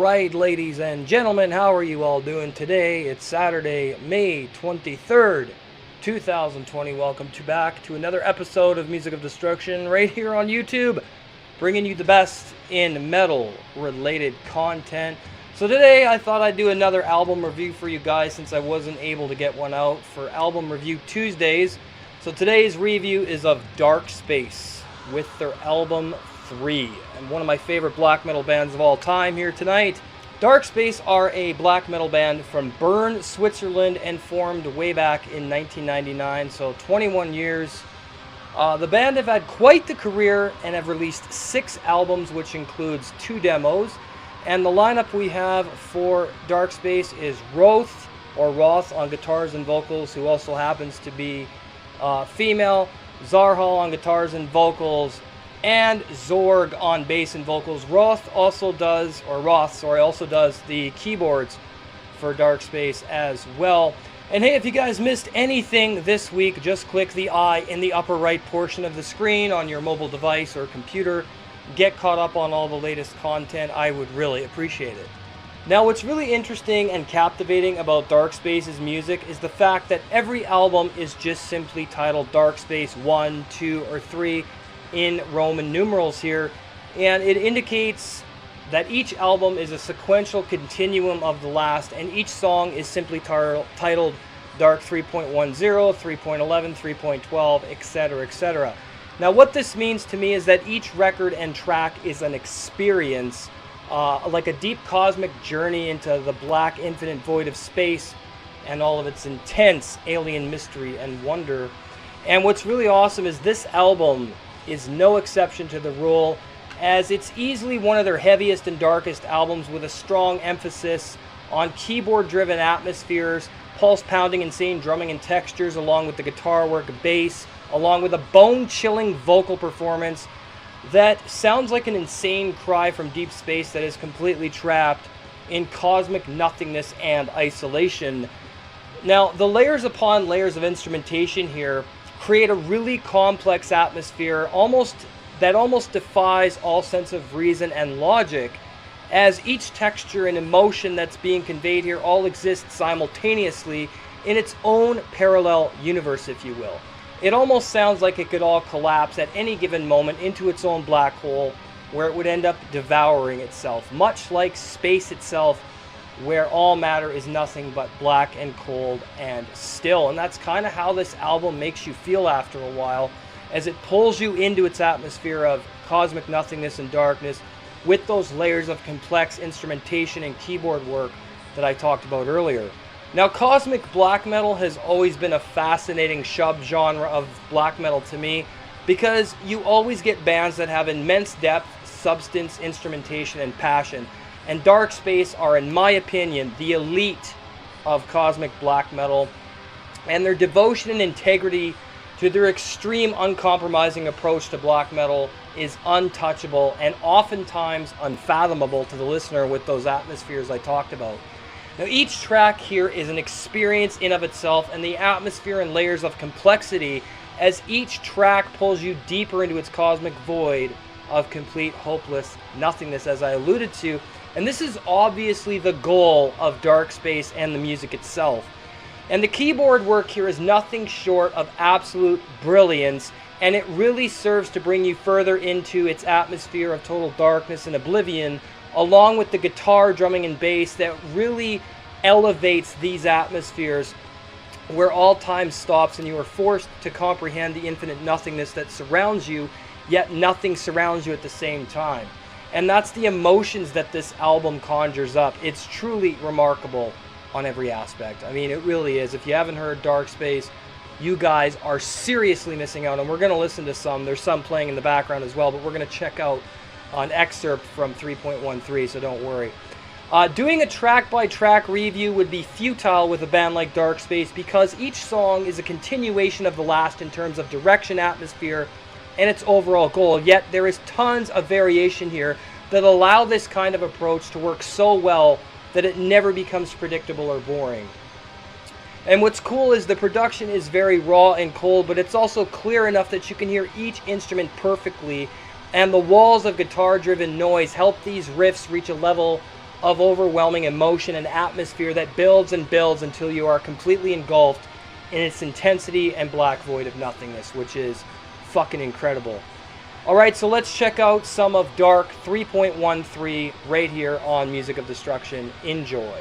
Alright, ladies and gentlemen, how are you all doing today? It's Saturday, May 23rd, 2020. Welcome back to another episode of Music of Destruction right here on YouTube, bringing you the best in metal-related content. So today I thought I'd do another album review for you guys since I wasn't able to get one out for Album Review Tuesdays. So today's review is of Darkspace with their album 3, and one of my favorite black metal bands of all time here tonight. Darkspace are a black metal band from Bern, Switzerland, and formed way back in 1999, so 21 years. The band have had quite the career and have released 6 albums, which includes 2 demos. And the lineup we have for Darkspace is Roth on guitars and vocals, who also happens to be female, Zarhal on guitars and vocals, and Zorg on bass and vocals. Roth also does the keyboards for Darkspace as well. And hey, if you guys missed anything this week, just click the eye in the upper right portion of the screen on your mobile device or computer. Get caught up on all the latest content. I would really appreciate it. Now, what's really interesting and captivating about Darkspace's music is the fact that every album is just simply titled Darkspace 1, 2, or 3 in Roman numerals here, and it indicates that each album is a sequential continuum of the last, and each song is simply titled Dark 3.10, 3.11, 3.12, etc., etc. Now, what this means to me is that each record and track is an experience, like a deep cosmic journey into the black infinite void of space and all of its intense alien mystery and wonder. And what's really awesome is this album is no exception to the rule, as it's easily one of their heaviest and darkest albums, with a strong emphasis on keyboard-driven atmospheres, pulse-pounding, insane drumming and textures, along with the guitar work, bass, along with a bone-chilling vocal performance that sounds like an insane cry from deep space that is completely trapped in cosmic nothingness and isolation. Now, the layers upon layers of instrumentation here create a really complex atmosphere that almost defies all sense of reason and logic, as each texture and emotion that's being conveyed here all exists simultaneously in its own parallel universe, if you will. It almost sounds like it could all collapse at any given moment into its own black hole, where it would end up devouring itself, much like space itself, where all matter is nothing but black and cold and still. And that's kind of how this album makes you feel after a while, as it pulls you into its atmosphere of cosmic nothingness and darkness with those layers of complex instrumentation and keyboard work that I talked about earlier. Now, cosmic black metal has always been a fascinating subgenre of black metal to me, because you always get bands that have immense depth, substance, instrumentation, and passion. And Darkspace are, in my opinion, the elite of cosmic black metal, and their devotion and integrity to their extreme, uncompromising approach to black metal is untouchable and oftentimes unfathomable to the listener with those atmospheres I talked about. Now, each track here is an experience in of itself, and the atmosphere and layers of complexity as each track pulls you deeper into its cosmic void of complete hopeless nothingness, as I alluded to. And this is obviously the goal of Darkspace and the music itself. And the keyboard work here is nothing short of absolute brilliance, and it really serves to bring you further into its atmosphere of total darkness and oblivion, along with the guitar, drumming, and bass that really elevates these atmospheres, where all time stops and you are forced to comprehend the infinite nothingness that surrounds you, yet nothing surrounds you at the same time. And that's the emotions that this album conjures up. It's truly remarkable on every aspect. I mean, it really is. If you haven't heard Darkspace, you guys are seriously missing out. And we're going to listen to some. There's some playing in the background as well, but we're going to check out an excerpt from 3.13, so don't worry. Doing a track-by-track review would be futile with a band like Darkspace, because each song is a continuation of the last in terms of direction, atmosphere, and its overall goal. Yet there is tons of variation here that allow this kind of approach to work so well that it never becomes predictable or boring. And what's cool is the production is very raw and cold, but it's also clear enough that you can hear each instrument perfectly, and the walls of guitar-driven noise help these riffs reach a level of overwhelming emotion and atmosphere that builds and builds until you are completely engulfed in its intensity and black void of nothingness, which is fucking incredible. Alright, so let's check out some of Dark 3.13 right here on Music of Destruction. Enjoy.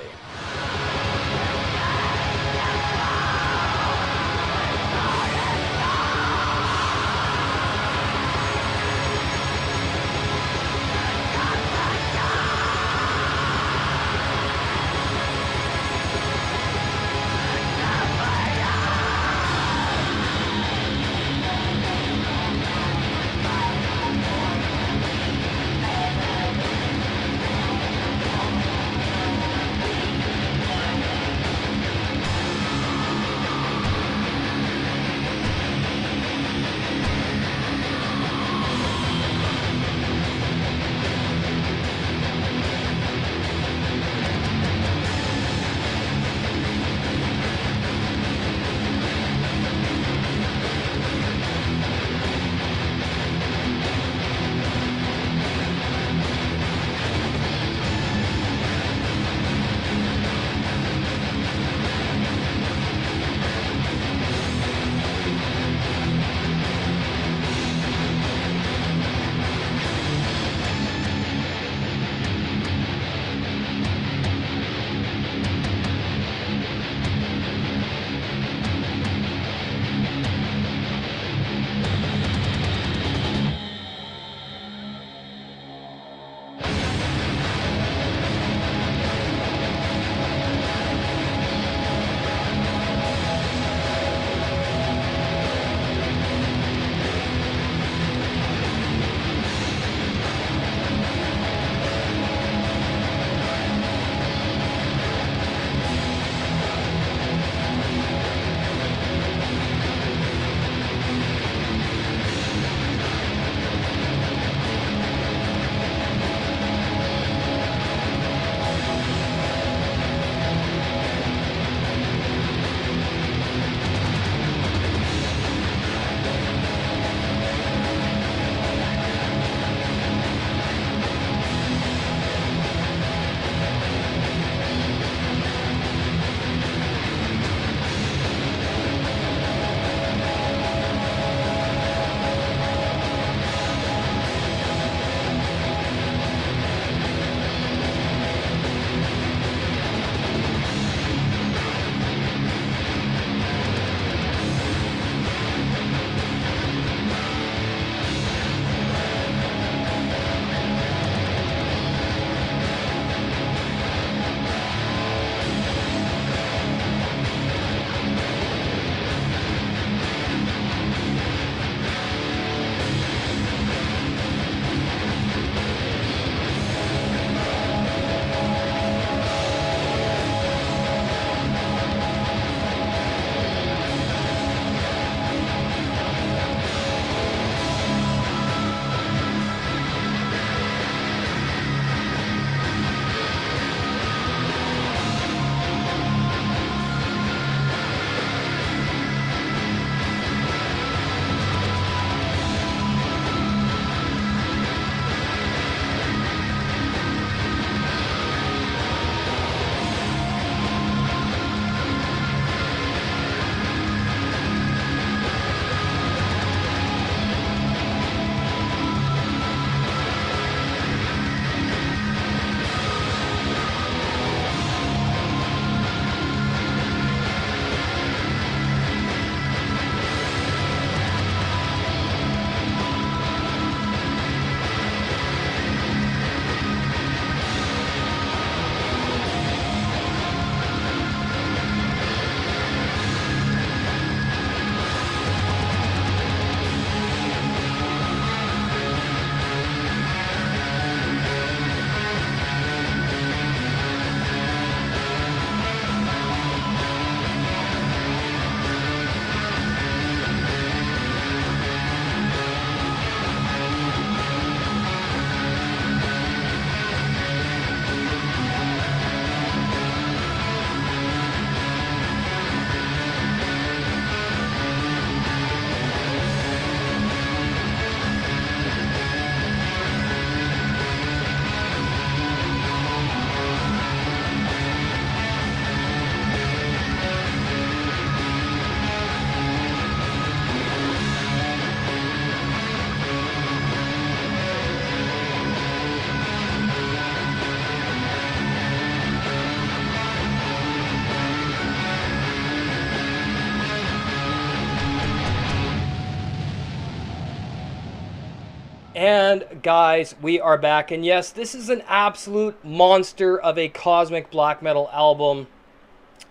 And guys, we are back, and yes, this is an absolute monster of a cosmic black metal album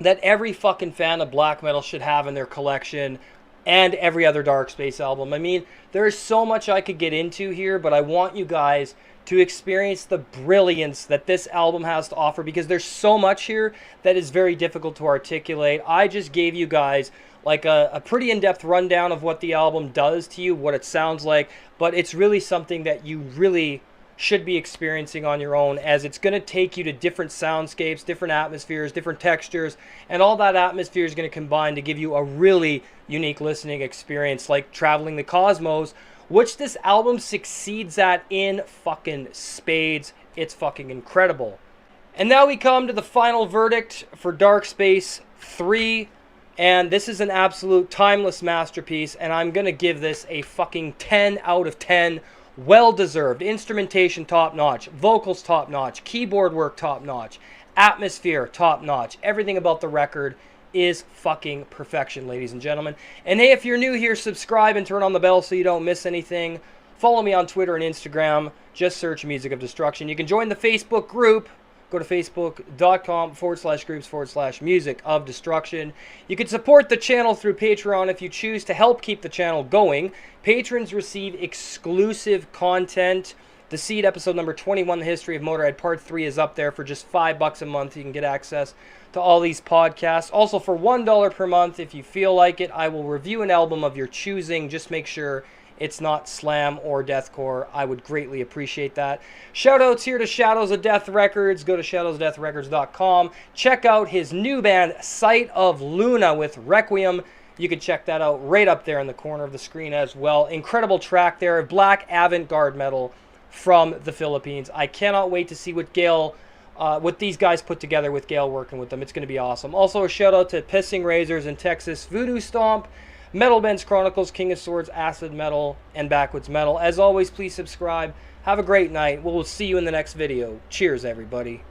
that every fucking fan of black metal should have in their collection, and every other Darkspace album. I mean, there's so much I could get into here, but I want you guys to experience the brilliance that this album has to offer, because there's so much here that is very difficult to articulate. I just gave you guys like a pretty in-depth rundown of what the album does to you, what it sounds like, but it's really something that you really should be experiencing on your own, as it's going to take you to different soundscapes, different atmospheres, different textures, and all that atmosphere is going to combine to give you a really unique listening experience, like traveling the cosmos, which this album succeeds at in fucking spades. It's fucking incredible. And now we come to the final verdict for Darkspace III. And this is an absolute timeless masterpiece, and I'm going to give this a fucking 10 out of 10. Well-deserved. Instrumentation top-notch. Vocals top-notch. Keyboard work top-notch. Atmosphere top-notch. Everything about the record is fucking perfection, ladies and gentlemen. And hey, if you're new here, subscribe and turn on the bell so you don't miss anything. Follow me on Twitter and Instagram. Just search Music of Destruction. You can join the Facebook group. Go to facebook.com/groups/music of destruction. You can support the channel through Patreon if you choose to help keep the channel going. Patrons receive exclusive content. The Seed episode number 21, The History of Motorhead Part 3, is up there for just $5 a month. You can get access to all these podcasts. Also, for $1 per month, if you feel like it, I will review an album of your choosing. Just make sure it's not slam or deathcore. I would greatly appreciate that. Shoutouts here to Shadows of Death Records. Go to shadowsdeathrecords.com. Check out his new band, Sight of Luna, with Requiem. You can check that out right up there in the corner of the screen as well. Incredible track there. Black avant-garde metal from the Philippines. I cannot wait to see what what these guys put together with Gail working with them. It's going to be awesome. Also, a shout out to Pissing Razors in Texas, Voodoo Stomp, Metal Ben's Chronicles, King of Swords, Acid Metal, and Backwoods Metal. As always, please subscribe. Have a great night. We'll see you in the next video. Cheers, everybody.